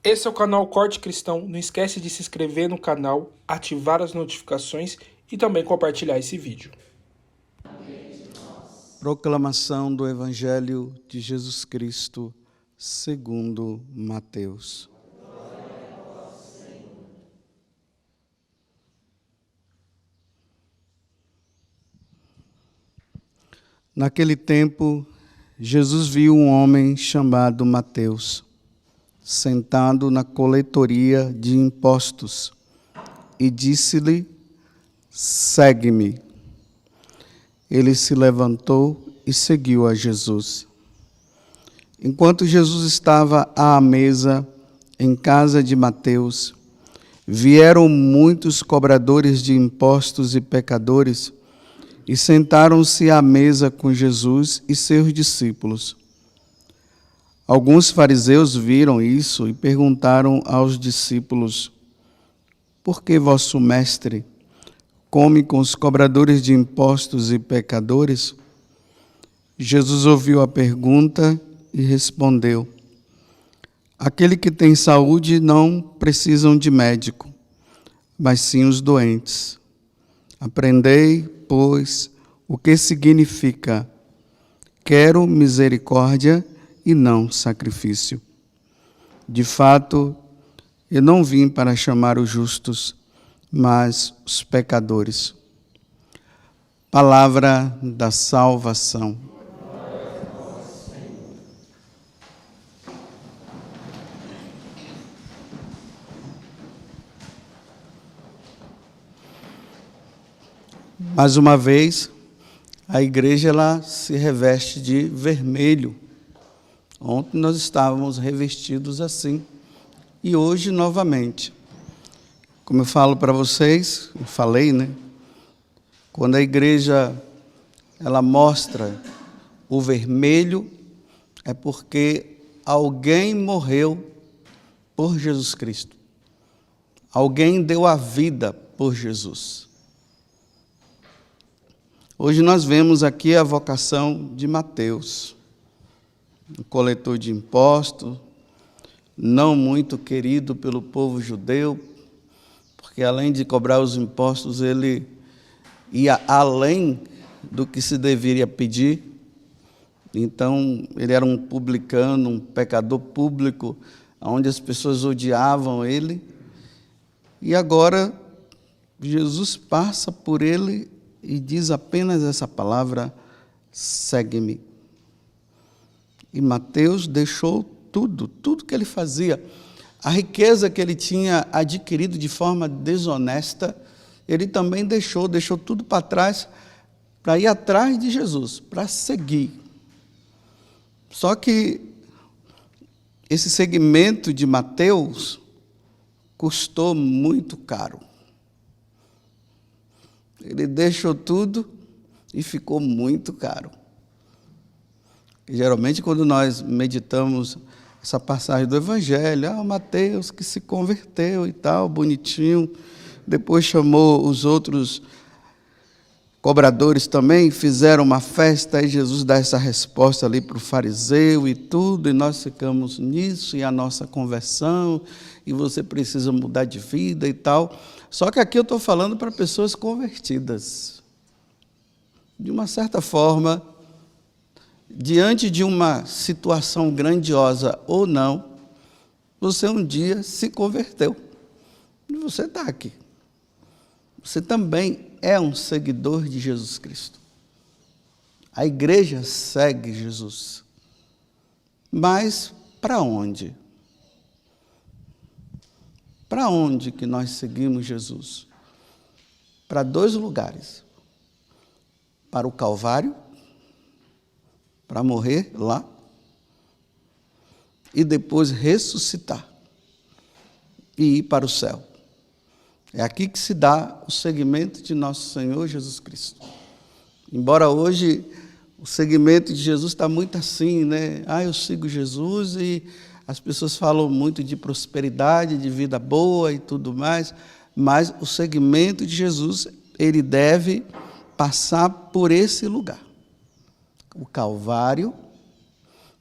Esse é o canal Corte Cristão. Não esquece de se inscrever no canal, ativar as notificações e também compartilhar esse vídeo. Proclamação do Evangelho de Jesus Cristo, segundo Mateus. Naquele tempo, Jesus viu um homem chamado Mateus, sentado na coletoria de impostos, e disse-lhe: "Segue-me." Ele se levantou e seguiu a Jesus. Enquanto Jesus estava à mesa em casa de Mateus, vieram muitos cobradores de impostos e pecadores e sentaram-se à mesa com Jesus e seus discípulos. Alguns fariseus viram isso e perguntaram aos discípulos: "Por que vosso mestre come com os cobradores de impostos e pecadores?" Jesus ouviu a pergunta e respondeu: "Aquele que tem saúde não precisam de médico, mas sim os doentes. Aprendei, pois, o que significa: quero misericórdia e não sacrifício. De fato, eu não vim para chamar os justos, mas os pecadores." Palavra da salvação. Mais uma vez, a igreja ela se reveste de vermelho. Ontem nós estávamos revestidos assim e hoje novamente. Como eu falo para vocês, eu falei, né? Quando a igreja ela mostra o vermelho, é porque alguém morreu por Jesus Cristo. Alguém deu a vida por Jesus. Hoje nós vemos aqui a vocação de Mateus, um coletor de impostos, não muito querido pelo povo judeu, porque além de cobrar os impostos, ele ia além do que se deveria pedir. Então, ele era um publicano, um pecador público, onde as pessoas odiavam ele. E agora, Jesus passa por ele e diz apenas essa palavra: segue-me. E Mateus deixou tudo que ele fazia, a riqueza que ele tinha adquirido de forma desonesta, ele também deixou tudo para trás, para ir atrás de Jesus, para seguir. Só que esse seguimento de Mateus custou muito caro. Ele deixou tudo e ficou muito caro. E, geralmente, quando nós meditamos essa passagem do Evangelho, Mateus que se converteu e tal, bonitinho, depois chamou os outros cobradores também, fizeram uma festa, e Jesus dá essa resposta ali para o fariseu e tudo, e nós ficamos nisso, e a nossa conversão, e você precisa mudar de vida e tal. Só que aqui eu estou falando para pessoas convertidas. De uma certa forma, diante de uma situação grandiosa ou não, você um dia se converteu. E você está aqui. Você também é um seguidor de Jesus Cristo. A igreja segue Jesus. Mas para onde? Para onde que nós seguimos Jesus? Para dois lugares. Para o Calvário, para morrer lá, e depois ressuscitar e ir para o céu. É aqui que se dá o seguimento de nosso Senhor Jesus Cristo. Embora hoje o seguimento de Jesus está muito assim, né? Eu sigo Jesus, e as pessoas falam muito de prosperidade, de vida boa e tudo mais, mas o seguimento de Jesus, ele deve passar por esse lugar. O Calvário,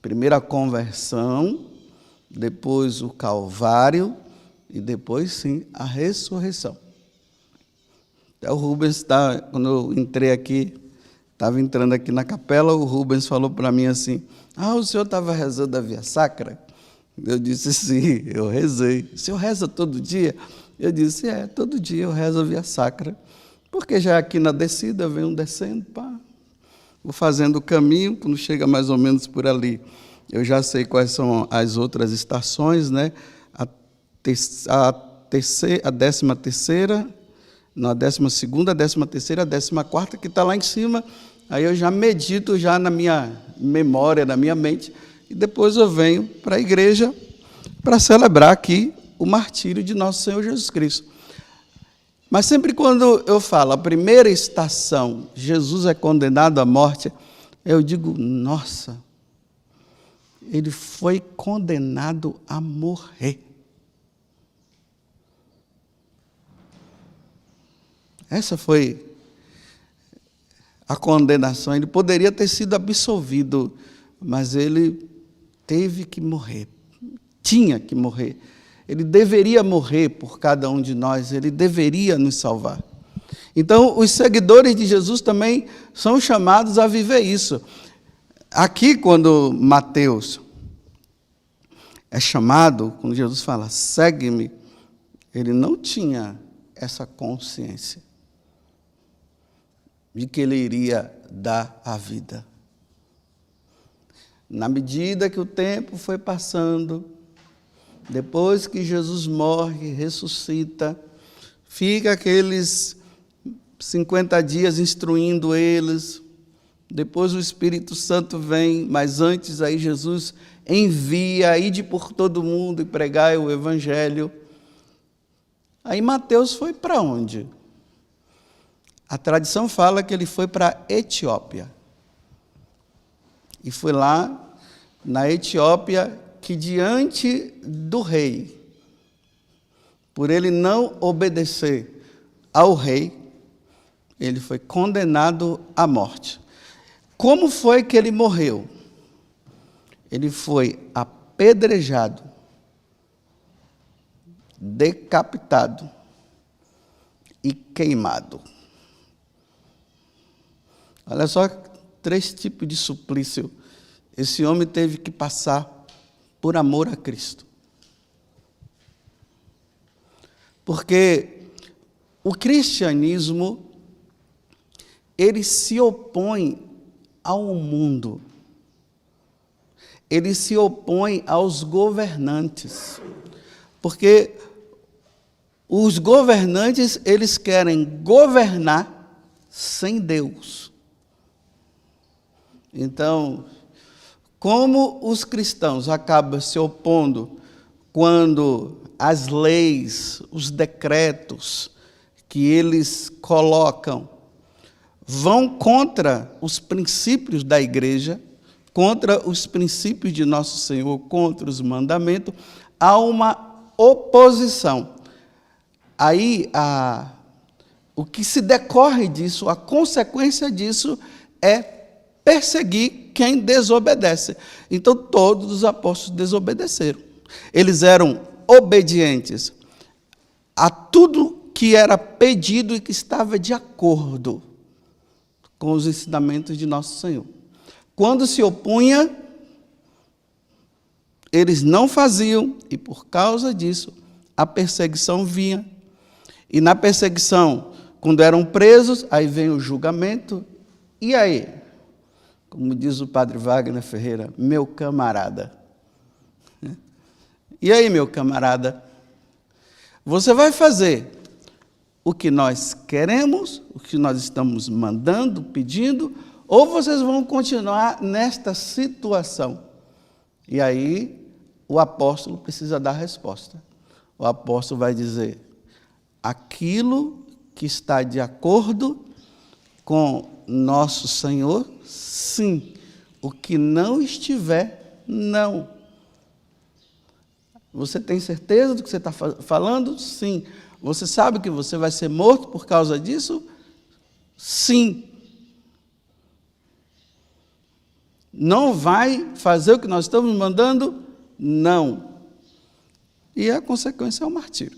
primeira conversão, depois o Calvário e depois, sim, a ressurreição. Até o Rubens, quando eu entrei aqui, estava entrando aqui na capela, o Rubens falou para mim assim, o senhor estava rezando a Via Sacra? Eu disse, sim, eu rezei. O senhor reza todo dia? Eu disse, todo dia eu rezo a Via Sacra, porque já aqui na descida, eu venho descendo, vou fazendo o caminho, quando chega mais ou menos por ali, eu já sei quais são as outras estações, né? A 13ª, a 12ª, a 13ª, a 14ª, que está lá em cima, aí eu já medito já na minha memória, na minha mente, e depois eu venho para a igreja para celebrar aqui o martírio de nosso Senhor Jesus Cristo. Mas sempre quando eu falo a primeira estação, Jesus é condenado à morte, eu digo, nossa, ele foi condenado a morrer. Essa foi a condenação. Ele poderia ter sido absolvido, mas ele teve que morrer. Tinha que morrer. Ele deveria morrer por cada um de nós, ele deveria nos salvar. Então, os seguidores de Jesus também são chamados a viver isso. Aqui, quando Mateus é chamado, quando Jesus fala, segue-me, ele não tinha essa consciência de que ele iria dar a vida. Na medida que o tempo foi passando, depois que Jesus morre, ressuscita, fica aqueles 50 dias instruindo eles, depois o Espírito Santo vem, mas antes aí Jesus envia, ide por todo mundo e pregai o Evangelho. Aí Mateus foi para onde? A tradição fala que ele foi para a Etiópia. E foi lá, na Etiópia, que diante do rei, por ele não obedecer ao rei, ele foi condenado à morte. Como foi que ele morreu? Ele foi apedrejado, decapitado e queimado. Olha só, 3 tipos de suplício esse homem teve que passar por amor a Cristo. Porque o cristianismo, ele se opõe ao mundo. Ele se opõe aos governantes. Porque os governantes, eles querem governar sem Deus. Então, como os cristãos acabam se opondo quando as leis, os decretos que eles colocam vão contra os princípios da igreja, contra os princípios de nosso Senhor, contra os mandamentos, há uma oposição. Aí, o que se decorre disso, a consequência disso é perseguir quem desobedece. Então, todos os apóstolos desobedeceram. Eles eram obedientes a tudo que era pedido e que estava de acordo com os ensinamentos de nosso Senhor. Quando se opunha, eles não faziam, e por causa disso, a perseguição vinha. E na perseguição, quando eram presos, aí vem o julgamento, e aí? Como diz o padre Wagner Ferreira, meu camarada. E aí, meu camarada? Você vai fazer o que nós queremos, o que nós estamos mandando, pedindo, ou vocês vão continuar nesta situação? E aí, o apóstolo precisa dar a resposta. O apóstolo vai dizer, aquilo que está de acordo com nosso Senhor, sim. O que não estiver, não. Você tem certeza do que você está falando? Sim. Você sabe que você vai ser morto por causa disso? Sim. Não vai fazer o que nós estamos mandando? Não. E a consequência é o martírio.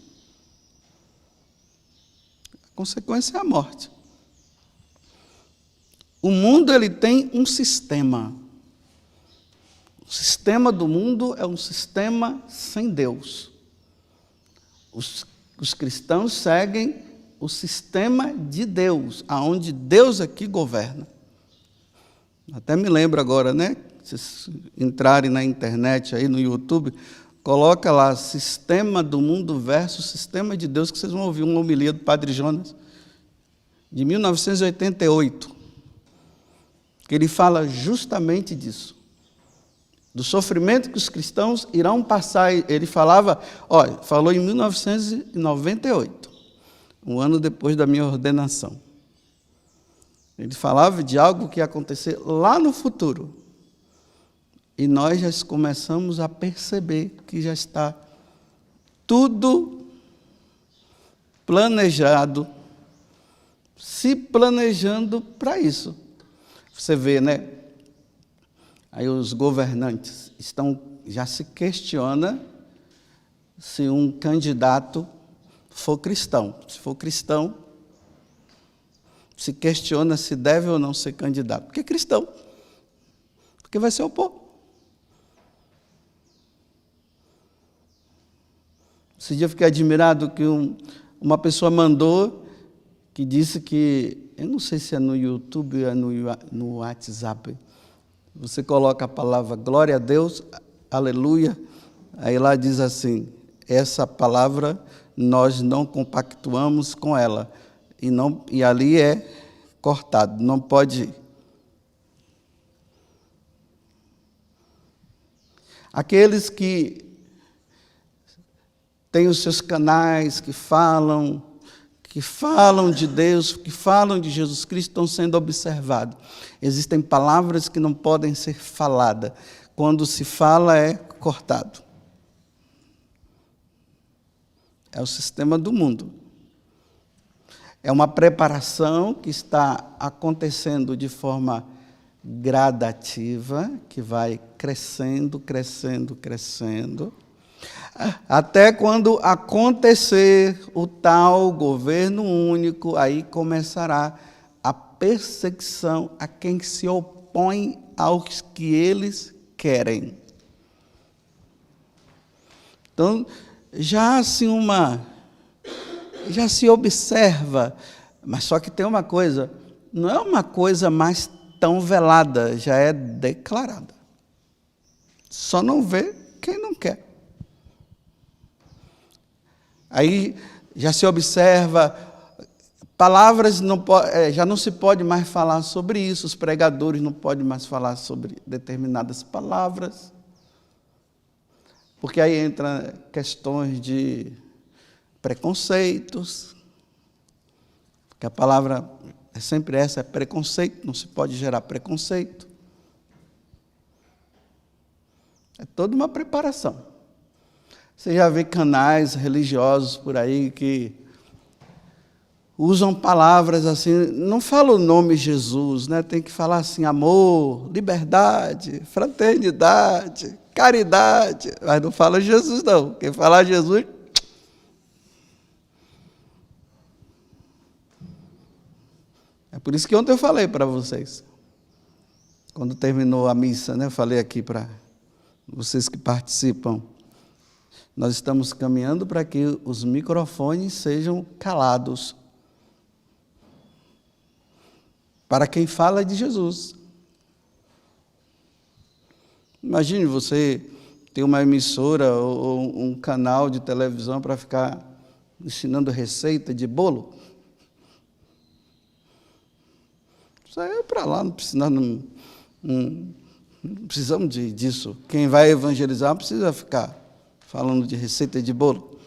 A consequência é a morte. O mundo ele tem um sistema. O sistema do mundo é um sistema sem Deus. Os cristãos seguem o sistema de Deus, aonde Deus aqui governa. Até me lembro agora, né? Se vocês entrarem na internet, aí no YouTube, coloca lá, sistema do mundo versus sistema de Deus, que vocês vão ouvir uma homilia do Padre Jonas, de 1988, que ele fala justamente disso, do sofrimento que os cristãos irão passar. Ele falou em 1998, um ano depois da minha ordenação. Ele falava de algo que ia acontecer lá no futuro. E nós já começamos a perceber que já está tudo planejado, se planejando para isso. Você vê, né? Aí os governantes já se questiona se um candidato for cristão. Se for cristão, se questiona se deve ou não ser candidato. Porque é cristão. Porque vai ser o povo. Esse dia eu fiquei admirado que uma pessoa mandou, que disse que, eu não sei se é no YouTube ou é no WhatsApp, você coloca a palavra glória a Deus, aleluia, aí lá diz assim, essa palavra nós não compactuamos com ela, e ali é cortado, não pode ir. Aqueles que têm os seus canais, que falam de Deus, que falam de Jesus Cristo, estão sendo observados. Existem palavras que não podem ser faladas. Quando se fala, é cortado. É o sistema do mundo. É uma preparação que está acontecendo de forma gradativa, que vai crescendo, crescendo, crescendo, até quando acontecer o tal governo único, aí começará a perseguição a quem se opõe aos que eles querem. Então, já se observa, mas só que tem uma coisa, não é uma coisa mais tão velada, já é declarada. Só não vê quem não quer. Aí já se observa, palavras já não se pode mais falar sobre isso, os pregadores não podem mais falar sobre determinadas palavras, porque aí entra questões de preconceitos, que a palavra é sempre essa, é preconceito, não se pode gerar preconceito. É toda uma preparação. Você já vê canais religiosos por aí que usam palavras assim, não fala o nome Jesus, né? Tem que falar assim, amor, liberdade, fraternidade, caridade, mas não fala Jesus não. Quem falar Jesus... É por isso que ontem eu falei para vocês, quando terminou a missa, né? Eu falei aqui para vocês que participam, nós estamos caminhando para que os microfones sejam calados, para quem fala de Jesus. Imagine você ter uma emissora ou um canal de televisão para ficar ensinando receita de bolo. Isso aí é para lá, não precisamos disso. Quem vai evangelizar não precisa ficar falando de receita de bolo.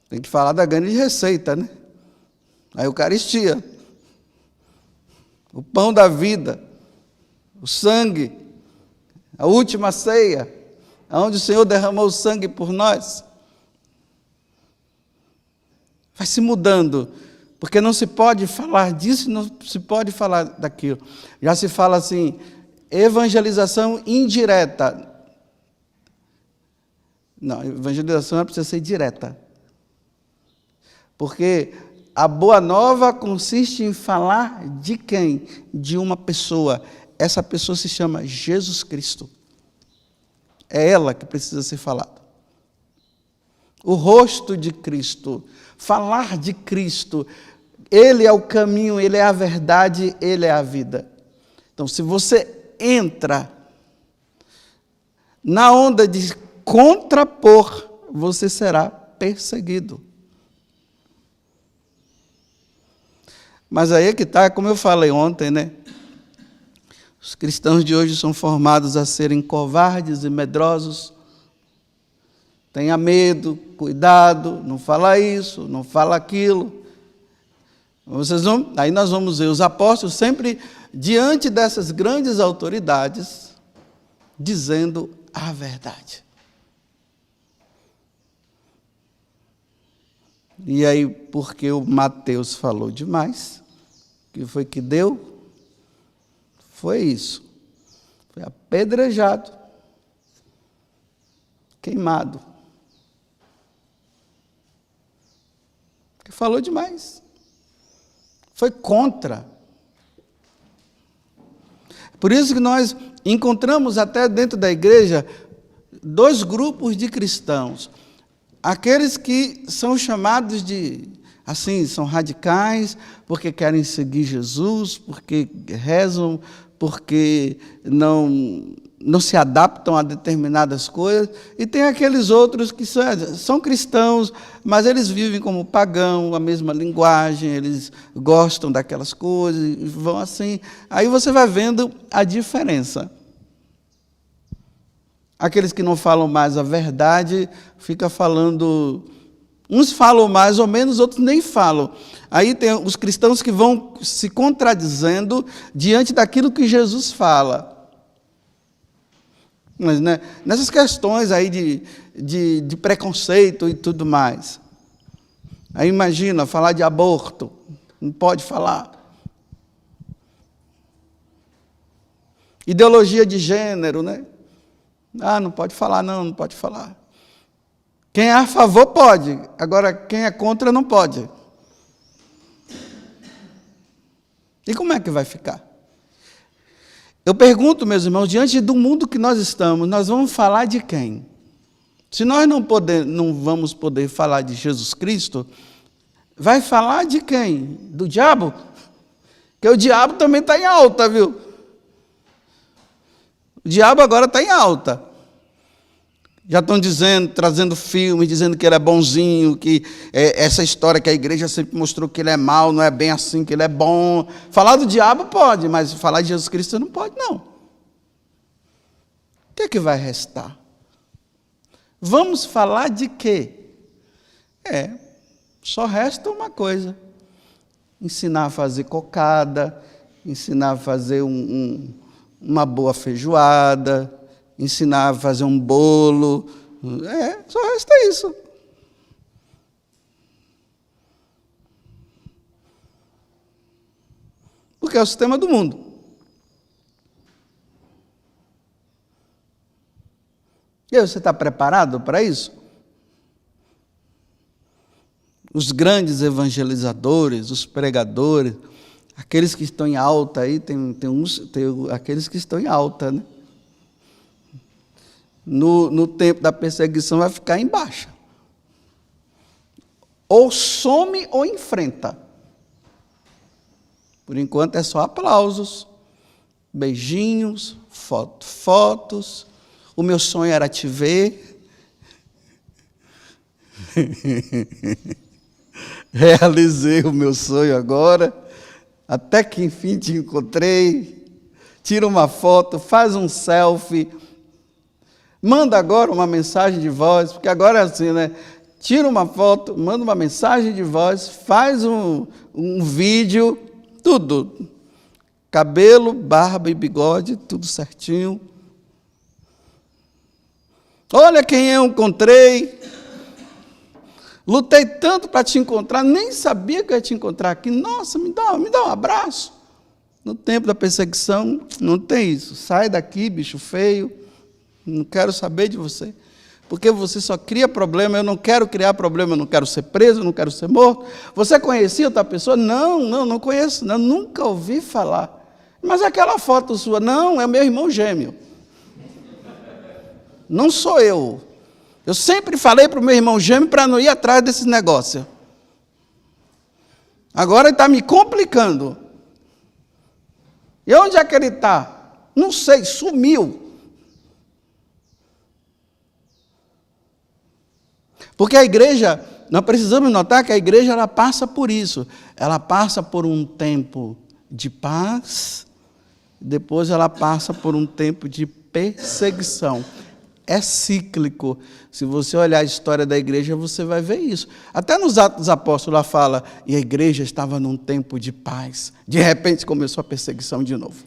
Tem que falar da grande receita, né? A Eucaristia, o pão da vida, o sangue, a última ceia, onde o Senhor derramou o sangue por nós. Vai se mudando, porque não se pode falar disso, não se pode falar daquilo. Já se fala assim, evangelização indireta. Não, evangelização precisa ser direta. Porque a boa nova consiste em falar de quem? De uma pessoa. Essa pessoa se chama Jesus Cristo. É ela que precisa ser falada. O rosto de Cristo. Falar de Cristo. Ele é o caminho, Ele é a verdade, Ele é a vida. Então, se você entra na onda de contrapor, você será perseguido. Mas aí é que está, como eu falei ontem, né? Os cristãos de hoje são formados a serem covardes e medrosos. Tenha medo, cuidado, não fala isso, não fala aquilo. Aí nós vamos ver os apóstolos sempre diante dessas grandes autoridades, dizendo a verdade. E aí, porque o Mateus falou demais, o que foi que deu? Foi isso. Foi apedrejado, queimado. Porque falou demais. Foi contra. Por isso que nós encontramos até dentro da igreja 2 grupos de cristãos. Aqueles que são chamados de, assim, são radicais, porque querem seguir Jesus, porque rezam, porque não se adaptam a determinadas coisas. E tem aqueles outros que são cristãos, mas eles vivem como pagão, a mesma linguagem, eles gostam daquelas coisas, e vão assim. Aí você vai vendo a diferença. Aqueles que não falam mais a verdade, ficam falando... Uns falam mais ou menos, outros nem falam. Aí tem os cristãos que vão se contradizendo diante daquilo que Jesus fala. Mas, né, nessas questões aí de preconceito e tudo mais. Aí imagina, falar de aborto, não pode falar. Ideologia de gênero, né? Ah, não pode falar, não pode falar. Quem é a favor pode, agora quem é contra não pode. E como é que vai ficar? Eu pergunto, meus irmãos, diante do mundo que nós estamos, nós vamos falar de quem? Se nós não vamos poder falar de Jesus Cristo, vai falar de quem? Do diabo? Porque o diabo também está em alta, viu? O diabo agora está em alta. Já estão dizendo, trazendo filmes, dizendo que ele é bonzinho, que essa história que a igreja sempre mostrou que ele é mau, não é bem assim, que ele é bom. Falar do diabo pode, mas falar de Jesus Cristo não pode, não. O que é que vai restar? Vamos falar de quê? Só resta uma coisa. Ensinar a fazer cocada, ensinar a fazer uma boa feijoada, ensinar a fazer um bolo, só resta isso. Porque é o sistema do mundo. E aí, você está preparado para isso? Os grandes evangelizadores, os pregadores, aqueles que estão em alta aí, tem aqueles que estão em alta, né? No tempo da perseguição vai ficar em baixa. Ou some ou enfrenta. Por enquanto é só aplausos, beijinhos, fotos. O meu sonho era te ver. Realizei o meu sonho agora. Até que enfim te encontrei. Tira uma foto, faz um selfie. Manda agora uma mensagem de voz, porque agora é assim, né? Tira uma foto, manda uma mensagem de voz, faz um vídeo, tudo. Cabelo, barba e bigode, tudo certinho. Olha quem eu encontrei. Lutei tanto para te encontrar, nem sabia que eu ia te encontrar aqui. Nossa, me dá um abraço. No tempo da perseguição, não tem isso. Sai daqui, bicho feio. Não quero saber de você. Porque você só cria problema. Eu não quero criar problema, eu não quero ser preso, eu não quero ser morto. Você conhecia outra pessoa? Não conheço, não, nunca ouvi falar. Mas aquela foto sua, não, é meu irmão gêmeo. Não sou eu. Eu sempre falei para o meu irmão gêmeo para não ir atrás desses negócios. Agora ele está me complicando. E onde é que ele está? Não sei, sumiu. Porque a igreja, nós precisamos notar que a igreja ela passa por isso. Ela passa por um tempo de paz, depois ela passa por um tempo de perseguição. É cíclico. Se você olhar a história da igreja, você vai ver isso. Até nos Atos dos Apóstolos ela fala, e a igreja estava num tempo de paz. De repente começou a perseguição de novo.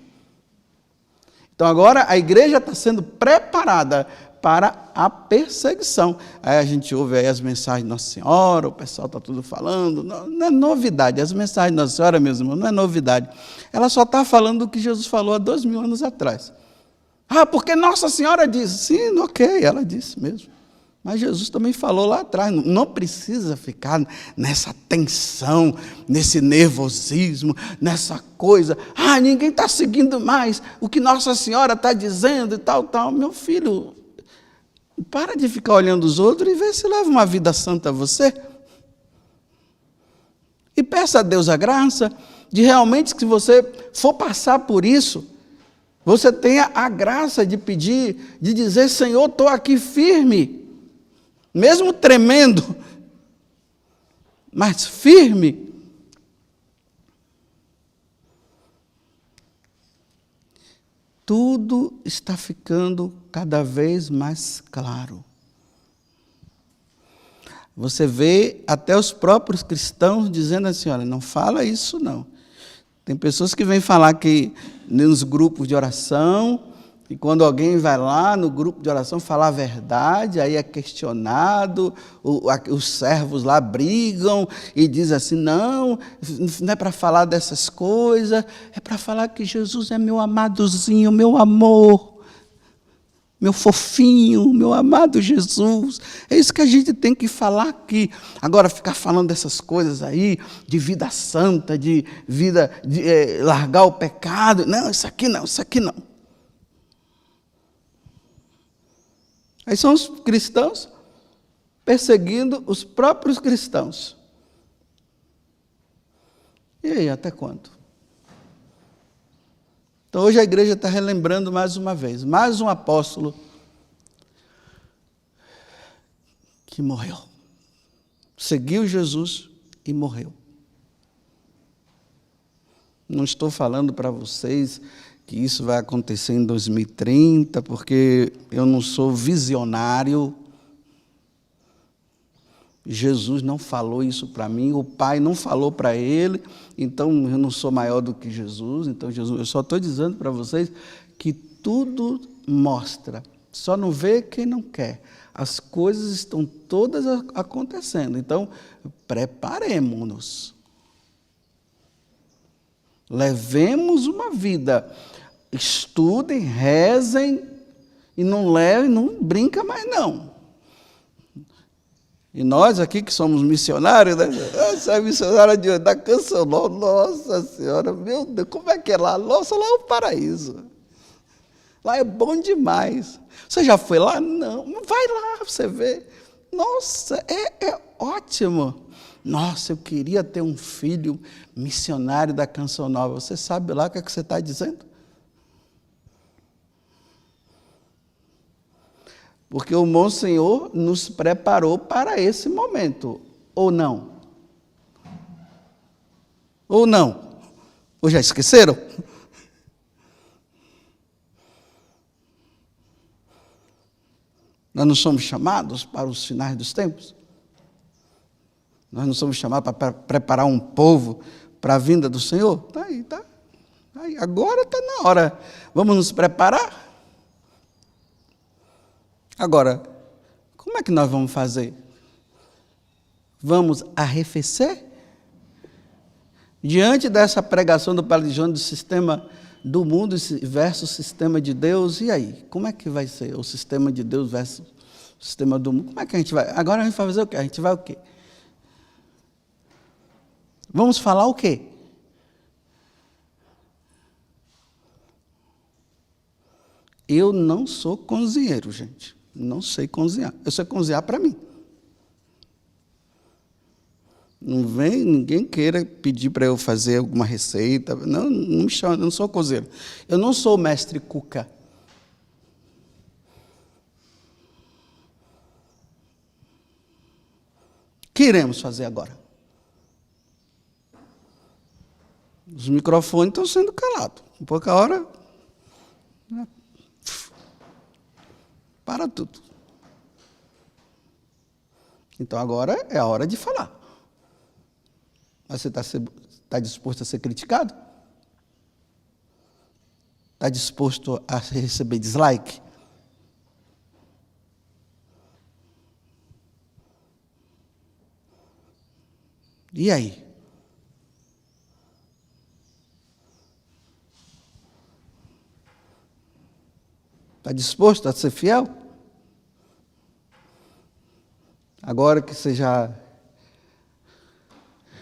Então agora a igreja está sendo preparada para a perseguição. Aí a gente ouve aí as mensagens de Nossa Senhora, o pessoal está tudo falando, não é novidade, as mensagens de Nossa Senhora, meus irmãos, não é novidade. Ela só está falando do que Jesus falou há 2000 anos atrás. Porque Nossa Senhora disse, sim, ok, ela disse mesmo. Mas Jesus também falou lá atrás, não precisa ficar nessa tensão, nesse nervosismo, nessa coisa. Ninguém está seguindo mais o que Nossa Senhora está dizendo e tal. Meu filho, para de ficar olhando os outros e vê se leva uma vida santa você. E peça a Deus a graça de realmente, se você for passar por isso, você tenha a graça de pedir, de dizer, Senhor, estou aqui firme, mesmo tremendo, mas firme. Tudo está ficando cada vez mais claro. Você vê até os próprios cristãos dizendo assim, olha, não fala isso não. Tem pessoas que vêm falar que nos grupos de oração, e quando alguém vai lá no grupo de oração falar a verdade, aí é questionado, os servos lá brigam e dizem assim, não é para falar dessas coisas, é para falar que Jesus é meu amadozinho, meu amor, meu fofinho, meu amado Jesus. É isso que a gente tem que falar aqui. Agora, ficar falando dessas coisas aí, de vida santa, de vida, largar o pecado. Não, isso aqui não, isso aqui não. Aí são os cristãos perseguindo os próprios cristãos. E aí, até quando? Então, hoje a igreja está relembrando mais uma vez, mais um apóstolo que morreu. Seguiu Jesus e morreu. Não estou falando para vocês que isso vai acontecer em 2030, porque eu não sou visionário. Jesus não falou isso para mim, o Pai não falou para ele, então eu não sou maior do que Jesus. Então, Jesus, eu só estou dizendo para vocês que tudo mostra, só não vê quem não quer. As coisas estão todas acontecendo, então preparemo-nos. Levemos uma vida, estudem, rezem, e não levem, não brinca mais não. E nós aqui que somos missionários, né? Essa é missionária da Canção Nova, nossa senhora, meu Deus, como é que é lá? Nossa, lá é o paraíso. Lá é bom demais. Você já foi lá? Não. Vai lá, você vê. Nossa, é ótimo. Nossa, eu queria ter um filho missionário da Canção Nova. Você sabe lá o que é que você está dizendo? Porque o Monsenhor nos preparou para esse momento, ou não? Ou não? Ou já esqueceram? Nós não somos chamados para os finais dos tempos? Nós não somos chamados para preparar um povo para a vinda do Senhor? Está aí, está. Aí, agora está na hora. Vamos nos preparar? Agora, como é que nós vamos fazer? Vamos arrefecer? Diante dessa pregação do Padre João do sistema do mundo versus o sistema de Deus, e aí? Como é que vai ser o sistema de Deus versus o Sistema do mundo. Como é que a gente vai? Agora a gente vai fazer o quê? A gente vai o quê? Vamos falar o quê? Eu não sou cozinheiro, gente. Não sei cozinhar. Eu sei cozinhar para mim. Não vem ninguém queira pedir para eu fazer alguma receita. Não me chama, eu não sou cozinheiro. Eu não sou mestre cuca. O que iremos fazer agora? Os microfones estão sendo calados. Em pouca hora, para tudo. Então agora é a hora de falar. Mas você está disposto a ser criticado? Está disposto a receber dislike? E aí? Está disposto a ser fiel? Agora que você já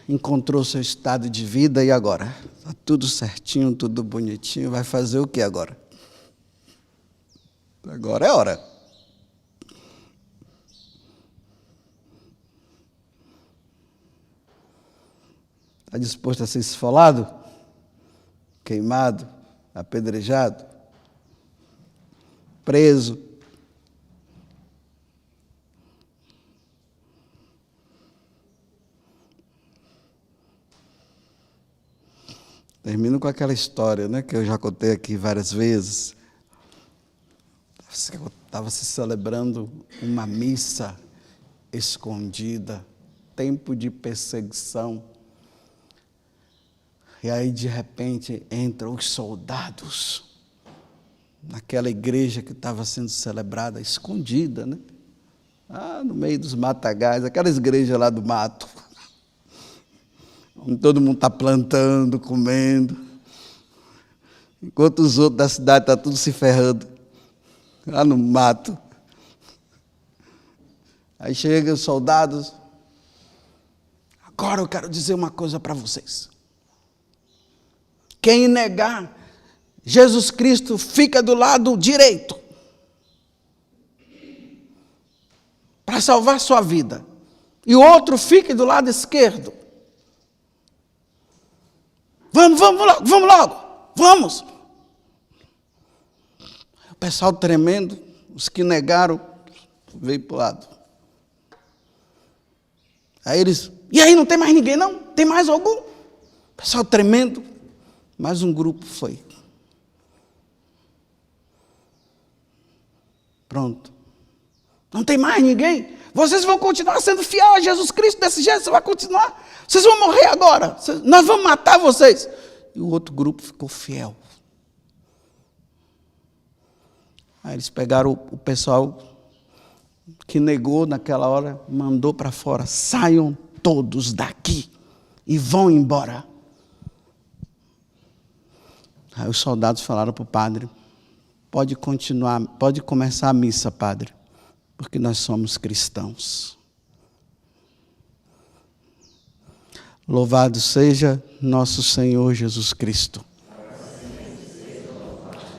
encontrou seu estado de vida, e agora? Está tudo certinho, tudo bonitinho, vai fazer o que agora? Agora é hora. Está disposto a ser esfolado? Queimado? Apedrejado? Preso? Termino com aquela história, né, que eu já contei aqui várias vezes. Estava se celebrando uma missa escondida, tempo de perseguição. E aí, de repente, entram os soldados naquela igreja que estava sendo celebrada, escondida, né? No meio dos matagais, aquelas igrejas lá do mato, onde todo mundo está plantando, comendo, enquanto os outros da cidade estão tudo se ferrando, lá no mato. Aí chegam os soldados. Agora eu quero dizer uma coisa para vocês. Quem negar Jesus Cristo fica do lado direito para salvar sua vida. E o outro fica do lado esquerdo. Vamos logo. O pessoal tremendo, os que negaram, veio para o lado. Aí eles, e aí, não tem mais ninguém não? Tem mais algum? O pessoal tremendo. Mais um grupo foi. Pronto. Não tem mais ninguém? Vocês vão continuar sendo fiel a Jesus Cristo desse jeito? Você vai continuar? Vocês vão morrer agora? Nós vamos matar vocês. E o outro grupo ficou fiel. Aí eles pegaram o pessoal que negou naquela hora, mandou para fora. Saiam todos daqui e vão embora. Aí os soldados falaram para o padre, pode começar a missa, padre, porque nós somos cristãos. Louvado seja nosso Senhor Jesus Cristo.